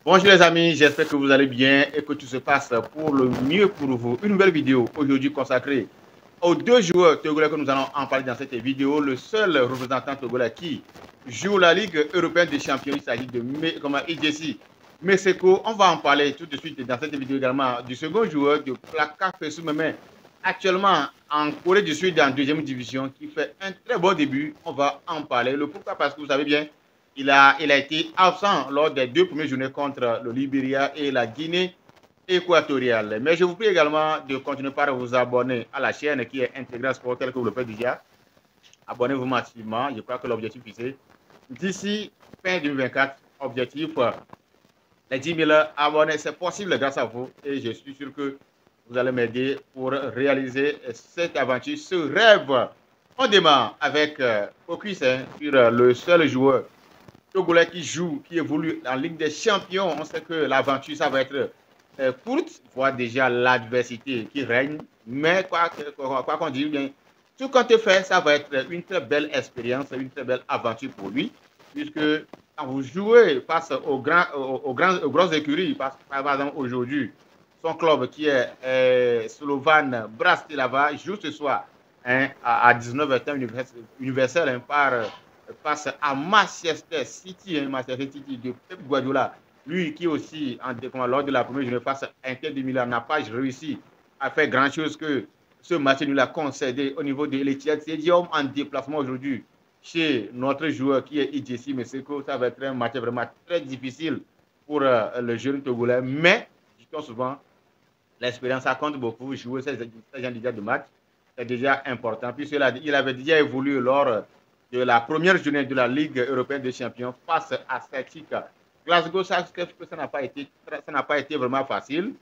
Bonjour les amis, j'espère que vous allez bien et que tout se passe pour le mieux pour vous. Une nouvelle vidéo aujourd'hui consacrée aux deux joueurs togolais que nous allons en parler dans cette vidéo. Le seul représentant togolais qui joue la Ligue européenne des champions, il s'agit de IJC Meseko. On va en parler tout de suite dans cette vidéo également du second joueur de Plaka Fesumeme, actuellement en Corée du Sud en deuxième division, qui fait un très bon début. On va en parler. Le pourquoi? Parce que vous savez bien, il a été absent lors des deux premières journées contre le Libéria et la Guinée équatoriale. Mais je vous prie également de continuer par vous abonner à la chaîne qui est Intégral Sport, tel que vous le faites déjà. Abonnez-vous massivement. Je crois que l'objectif c'est d'ici fin 2024, objectif les 10 000 abonnés. C'est possible grâce à vous et je suis sûr que vous allez m'aider pour réaliser cette aventure, ce rêve. On démarre avec focus sur le seul joueur togolais qui joue, qui évolue en Ligue des Champions. On sait que l'aventure, ça va être courte, voire déjà l'adversité qui règne. Mais quoi qu'on dise bien, tout compte fait, ça va être une très belle expérience, une très belle aventure pour lui, puisque quand vous jouez face aux grosses écuries, par exemple aujourd'hui, son club qui est Slovan Bratislava joue ce soir à 19h universel face à Manchester City, Manchester City de Pep Guardiola. Lui qui aussi, lors de la première journée face à Inter de Milan, n'a pas réussi à faire grand chose que ce match nous l'a concédé au niveau de l'Etihad Stadium en déplacement aujourd'hui chez notre joueur qui est IJC Meseko. Ça va être un match vraiment très difficile pour le jeune Togolais. Mais, dit-on souvent, l'expérience, ça compte beaucoup. Jouer ces gens déjà de match, c'est déjà important. Puisqu'il avait déjà évolué lors de la première journée de la Ligue européenne des champions face à Celtic. Glasgow, ça n'a pas été vraiment facile.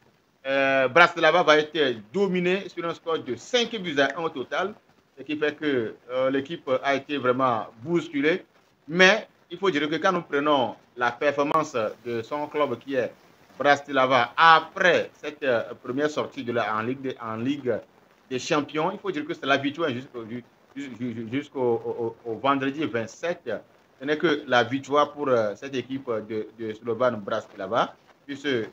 Bratislava va être dominé sur un score de 5 buts à 1 au total, ce qui fait que l'équipe a été vraiment bousculée. Mais il faut dire que quand nous prenons la performance de son club qui est Bratislava après cette première sortie en Ligue des champions, il faut dire que c'est la victoire jusqu'au vendredi 27. Ce n'est que la victoire pour cette équipe de Slovan Bratislava, puisque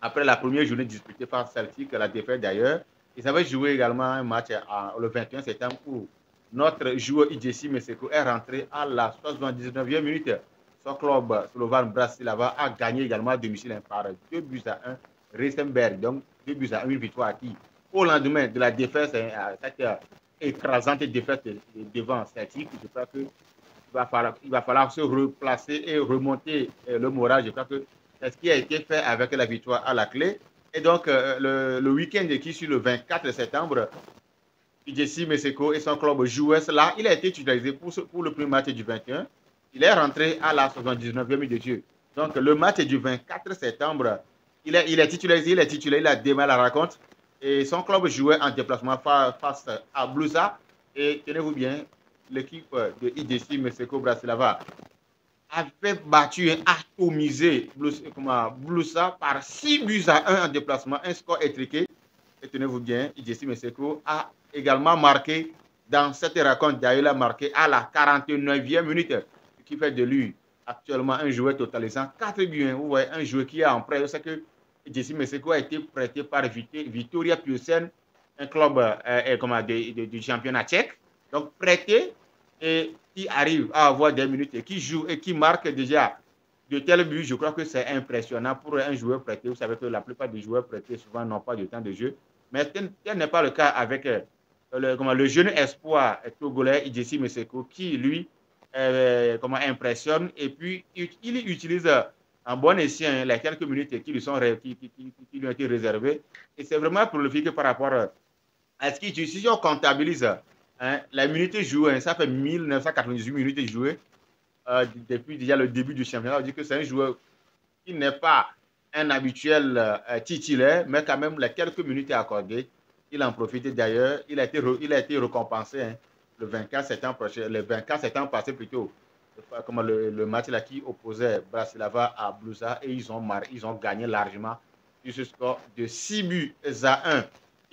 après la première journée disputée par Celtic, la défaite d'ailleurs, ils avaient joué également un match le 21 septembre où notre joueur IJC Meseko est rentré à la 79e minute. Son club Slovan Bratislava a gagné également à domicile par 2 buts à 1 Reisenberg. Donc 2 buts à 1, une victoire acquise au lendemain de la défaite, cette écrasante défaite devant Celtic. Je crois qu'il va falloir se replacer et remonter le moral. Je crois que c'est ce qui a été fait avec la victoire à la clé. Et donc, le week-end qui suit le 24 septembre, IJC Meseko et son club jouait là. Il a été titularisé pour le premier match du 21. Il est rentré à la 79e minute de jeu. Donc, le match du 24 septembre, il est titularisé, il a démarré la rencontre. Et son club jouait en déplacement face à Blusa. Et tenez-vous bien, l'équipe de IJC Meseko Bratislava avait battu, atomisé Blusa par 6 buts à 1 en déplacement, un score étriqué. Et tenez-vous bien, IJC Meseko a également marqué dans cette rencontre. D'ailleurs, il a marqué à la 49e minute, ce qui fait de lui actuellement un joueur totalisant 4 buts. Vous voyez, un joueur qui est en prêt. C'est que IJC Meseko a été prêté par Victoria Pilsen, un club du championnat tchèque. Donc, prêté et qui arrive à avoir des minutes et qui joue et qui marque déjà de tels buts, je crois que c'est impressionnant pour un joueur prêté. Vous savez que la plupart des joueurs prêtés souvent n'ont pas de temps de jeu. Mais tel n'est pas le cas avec le jeune espoir togolais IJC Meseko qui, lui, impressionne et puis il utilise en bon escient les quelques minutes qui lui ont été réservées. Et c'est vraiment prolifique par rapport à ce qu'il dit. Si on comptabilise les minutes jouées, ça fait 1998 minutes jouées depuis déjà le début du championnat. On dit que c'est un joueur qui n'est pas un habituel titulaire, mais quand même les quelques minutes accordées, il en profite d'ailleurs. Il a été récompensé le 24 septembre prochain, le 24 septembre passé plutôt, comme le match là qui opposait Bratislava à Blusa et ils ont gagné largement sur ce score de 6 buts à 1.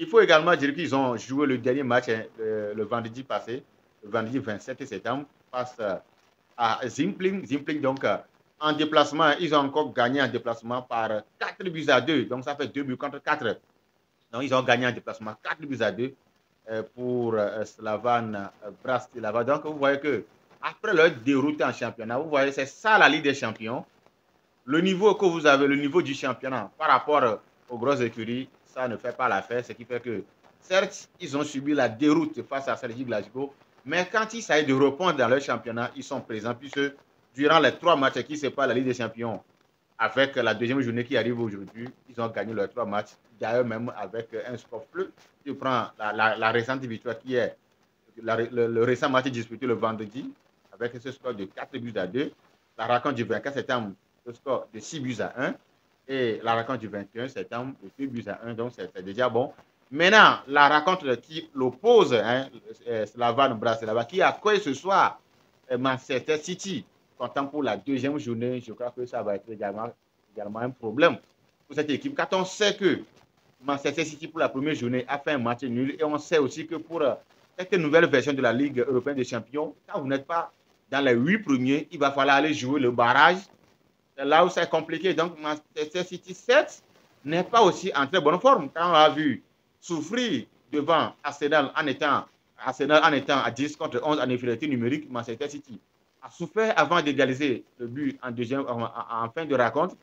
Il faut également dire qu'ils ont joué le dernier match le vendredi passé, le vendredi 27 septembre, face à Zimpling. Zimpling, donc, En déplacement, ils ont encore gagné en déplacement par 4 buts à 2. Donc, ça fait 2 buts contre 4. Donc, ils ont gagné en déplacement 4 buts à 2 pour Slavan Bratislava. Donc, vous voyez que après leur déroute en championnat, vous voyez, c'est ça la Ligue des Champions. Le niveau que vous avez, le niveau du championnat par rapport aux grosses écuries, ça ne fait pas l'affaire. Ce qui fait que, certes, ils ont subi la déroute face à Celtic Glasgow, mais quand il s'agit de répondre dans leur championnat, ils sont présents, puisque durant les 3 matchs qui séparent la Ligue des Champions, avec la deuxième journée qui arrive aujourd'hui, ils ont gagné leurs 3 matchs. D'ailleurs, même avec un score fleu. Tu prends la récente victoire qui est le récent match disputé le vendredi, avec ce score de 4 buts à 2. La rencontre du 24 septembre, le score de 6 buts à 1. Et la rencontre du 21 septembre, de 2 buts à 1. Donc, c'est déjà bon. Maintenant, la rencontre qui l'oppose, Slavan Bratislava, qui a quoi ce soir Manchester City, comptant pour la deuxième journée, je crois que ça va être également un problème pour cette équipe. Quand on sait que Manchester City, pour la première journée, a fait un match nul, et on sait aussi que pour cette nouvelle version de la Ligue européenne des champions, quand vous n'êtes pas dans les 8 premiers, il va falloir aller jouer le barrage. C'est là où c'est compliqué. Donc, Manchester City, certes, n'est pas aussi en très bonne forme. Quand on a vu souffrir devant Arsenal en étant à 10 contre 11 en infériorité numérique, Manchester City a souffert avant d'égaliser le but en fin de rencontre.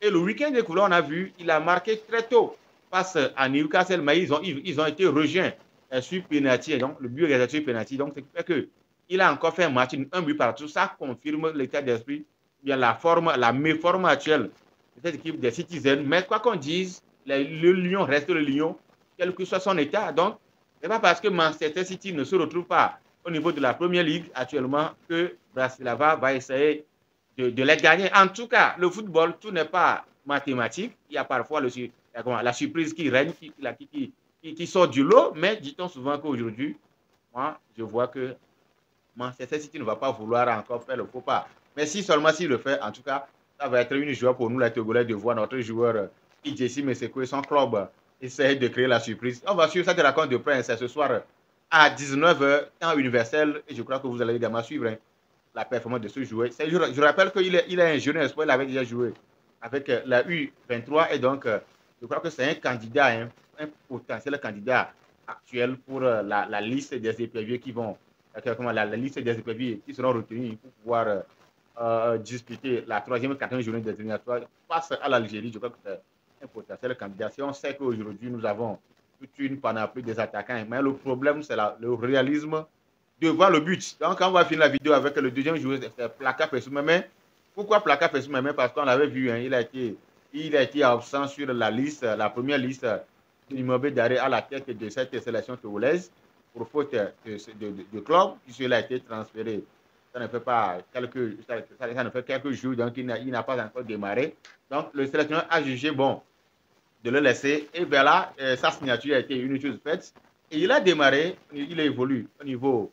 Et le week-end de couleur, on a vu, il a marqué très tôt face à Newcastle, mais ils ont été rejoints sur penalty. Donc, le but est sur penalty. Donc, c'est fait qu'il a encore fait un match, un but partout. Ça confirme l'état d'esprit, bien la méforme actuelle de cette équipe des Citizens. Mais quoi qu'on dise, le Lion reste le Lion, quel que soit son état. Donc, ce n'est pas parce que Manchester City ne se retrouve pas au niveau de la Première Ligue actuellement que Bratislava va essayer de les gagner. En tout cas, le football, tout n'est pas mathématique. Il y a parfois la surprise qui règne, qui sort du lot, mais dit-on souvent qu'aujourd'hui, moi, je vois que Manchester City ne va pas vouloir encore faire le faux pas. Mais si seulement s'il le fait, en tout cas, ça va être une joie pour nous, les Togolais, de voir notre joueur Idjessi Meseko et son club essayer de créer la surprise. On va suivre cette rencontre de presse ce soir à 19h, temps universel, et je crois que vous allez également suivre la performance de ce joueur. Je rappelle qu'il est un jeune espoir, il avait déjà joué avec la U23, et donc je crois que c'est un candidat, un potentiel candidat actuel pour la liste des éperviers qui vont, la liste des éperviers qui seront retenus pour pouvoir disputer la 3e et 4e journée des éliminatoires face à l'Algérie. Je crois que c'est un potentiel candidat. Si on sait qu'aujourd'hui, nous avons toute une panoplie des attaquants, mais le problème, c'est le réalisme devant le but. Donc, quand on va finir la vidéo avec le deuxième joueur, c'est Plaka Pessoumeme. Pourquoi Plaka Pessoumeme? Parce qu'on l'avait vu, il a été absent sur la liste, la première liste de l'immobilier d'arrêt à la tête de cette sélection togolaise pour faute de club, puisqu'il a été transféré. Ça ne fait quelques jours, donc il n'a pas encore démarré. Donc, le sélectionneur a jugé bon de le laisser. Et vers là, sa signature a été une chose faite. Et il a démarré, il a évolué au niveau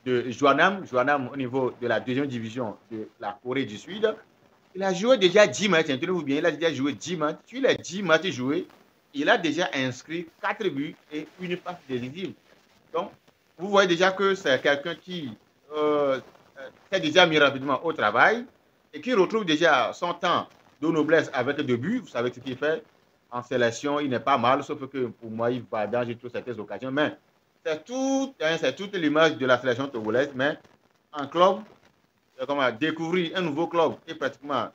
de Joanam au niveau de la deuxième division de la Corée du Sud. Il a joué déjà 10 matchs, tenez-vous bien, il a déjà joué 10 matchs. Sur les 10 matchs joués, il a déjà inscrit 4 buts et une passe décisive. Donc, vous voyez déjà que c'est quelqu'un qui s'est déjà mis rapidement au travail et qui retrouve déjà son temps de noblesse avec 2 buts. Vous savez ce qu'il fait en sélection, il n'est pas mal, sauf que pour moi, il va dans toutes certaines occasions. Mais c'est toute l'image de la sélection togolaise. Mais en club, découvrir un nouveau club et pratiquement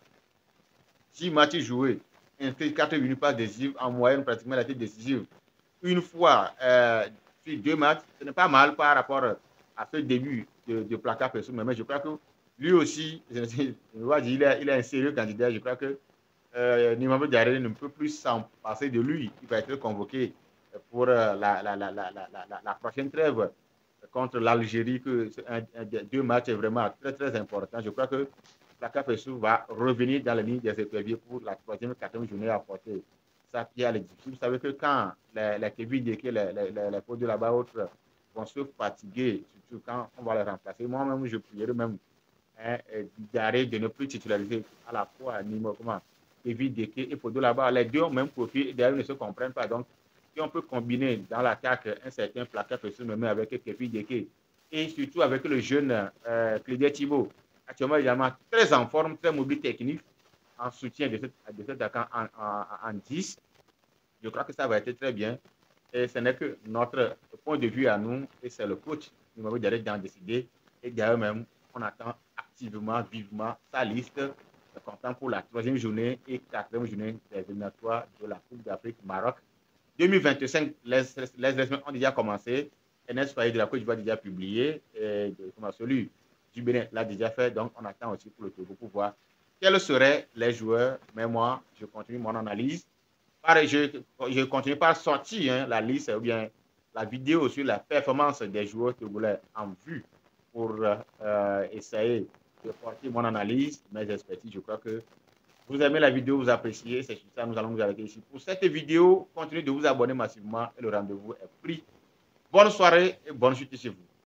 6 matchs joués, inscrit 4 minutes pas décisives, en moyenne, pratiquement la tête décisive. Une fois sur 2 matchs, ce n'est pas mal par rapport à ce début de Plaka Pessoumeme. Mais je crois que lui aussi, il est un sérieux candidat. Je crois que Nimambe Diarra ne peut plus s'en passer de lui. Il va être convoqué pour la prochaine trêve contre l'Algérie, que 2 matchs est vraiment très, très important. Je crois que Plaka Pessoumeme va revenir dans la ligne des éperviers pour la 3e et 4e journée à porter sa pierre à l'édifice. Vous savez que quand les Kevin Deke, les pots de là-bas, autres vont se fatiguer, surtout quand on va les remplacer. Moi-même, je prierai même d'arrêter de ne plus titulariser à la fois Nimo, Kevin Deke et Podo là-bas. Les deux ont même profil et d'ailleurs ne se comprennent pas. Donc, si on peut combiner dans l'attaque un certain Plaka Pessoumeme avec Kevin Deke et surtout avec le jeune Clédé Thibault, actuellement également très en forme, très mobile technique, en soutien de cet attaquant en 10. Je crois que ça va être très bien. Et ce n'est que notre point de vue à nous, et c'est le coach numéro d'en décider. Et d'ailleurs même, on attend activement, vivement sa liste, comptant pour la 3e journée et 4e journée des éliminatoires de la Coupe d'Afrique Maroc. 2025, les semaines ont déjà commencé. Enes Faye de la Côte d'Ivoire a déjà publié. Et celui du Bénin l'a déjà fait. Donc, on attend aussi pour le Togo pour voir quels seraient les joueurs. Mais moi, je continue mon analyse. Je continue par sortir la liste ou bien la vidéo sur la performance des joueurs togolais en vue pour essayer de porter mon analyse, mes expertises. Je crois que vous aimez la vidéo, vous appréciez, c'est sur ça nous allons nous arrêter ici. Pour cette vidéo, continuez de vous abonner massivement et le rendez-vous est pris. Bonne soirée et bonne chute chez vous.